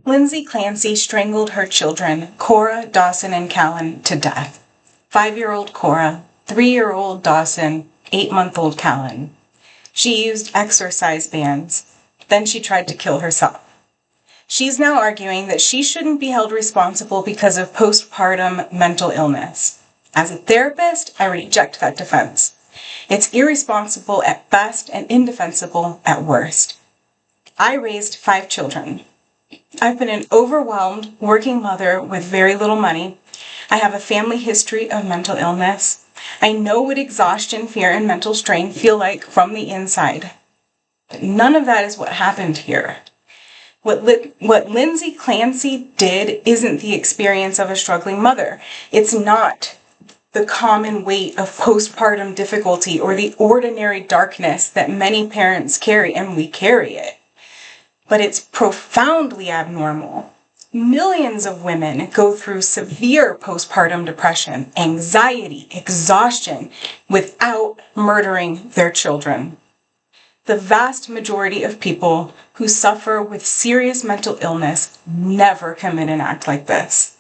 Lindsay Clancy strangled her children, Cora, Dawson, and Callan, to death. 5-year-old Cora, 3-year-old Dawson, 8-month-old Callan. She used exercise bands. Then she tried to kill herself. She's now arguing that she shouldn't be held responsible because of postpartum mental illness. As a therapist, I reject that defense. It's irresponsible at best and indefensible at worst. I raised 5 children. I've been an overwhelmed working mother with very little money. I have a family history of mental illness. I know what exhaustion, fear, and mental strain feel like from the inside. But none of that is what happened here. What Lindsay Clancy did isn't the experience of a struggling mother. It's not the common weight of postpartum difficulty or the ordinary darkness that many parents carry, and we carry it. But it's profoundly abnormal. Millions of women go through severe postpartum depression, anxiety, exhaustion without murdering their children. The vast majority of people who suffer with serious mental illness never commit an act like this.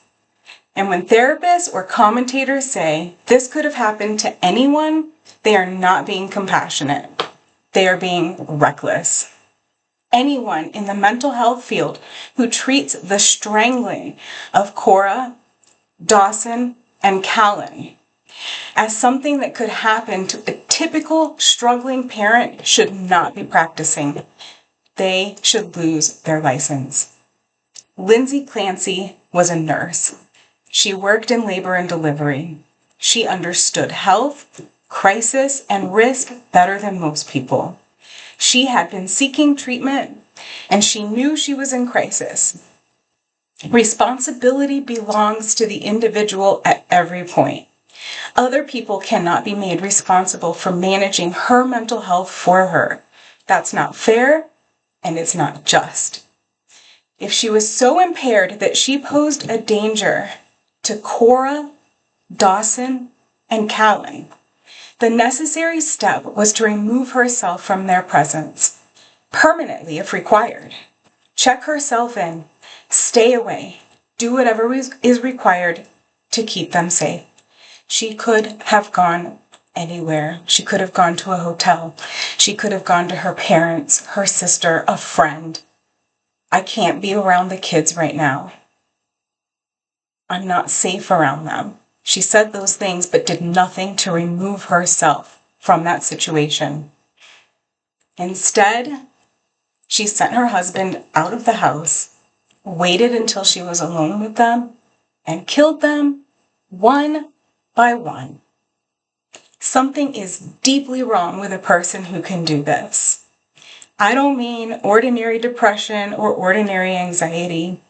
And when therapists or commentators say this could have happened to anyone, they are not being compassionate. They are being reckless. Anyone in the mental health field who treats the strangling of Cora, Dawson, and Callan as something that could happen to a typical struggling parent should not be practicing. They should lose their license. Lindsay Clancy was a nurse. She worked in labor and delivery. She understood health, crisis, and risk better than most people. She had been seeking treatment, and she knew she was in crisis. Responsibility belongs to the individual at every point. Other people cannot be made responsible for managing her mental health for her. That's not fair, and it's not just. If she was so impaired that she posed a danger to Cora, Dawson, and Callan, the necessary step was to remove herself from their presence, permanently if required. Check herself in, stay away, do whatever is required to keep them safe. She could have gone anywhere. She could have gone to a hotel. She could have gone to her parents, her sister, a friend. I can't be around the kids right now. I'm not safe around them. She said those things, but did nothing to remove herself from that situation. Instead, she sent her husband out of the house, waited until she was alone with them, and killed them one by one. Something is deeply wrong with a person who can do this. I don't mean ordinary depression or ordinary anxiety.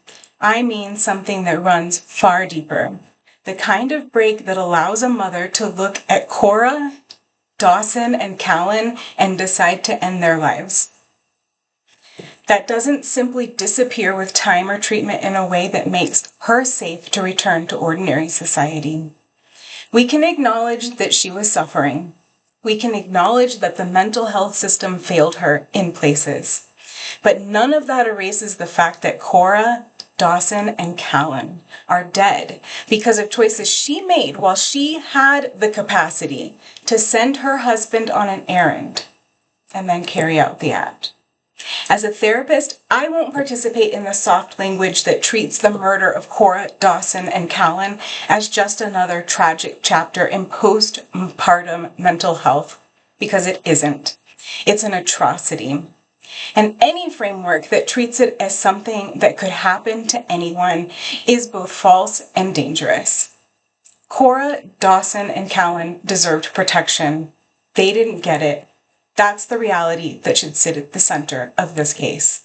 I mean something that runs far deeper. The kind of break that allows a mother to look at Cora, Dawson, and Callan and decide to end their lives. That doesn't simply disappear with time or treatment in a way that makes her safe to return to ordinary society. We can acknowledge that she was suffering. We can acknowledge that the mental health system failed her in places. But none of that erases the fact that Cora, Dawson, and Callan are dead because of choices she made while she had the capacity to send her husband on an errand and then carry out the act. As a therapist, I won't participate in the soft language that treats the murder of Cora, Dawson, and Callan as just another tragic chapter in postpartum mental health, because it isn't. It's an atrocity. And any framework that treats it as something that could happen to anyone is both false and dangerous. Cora, Dawson, and Callan deserved protection. They didn't get it. That's the reality that should sit at the center of this case.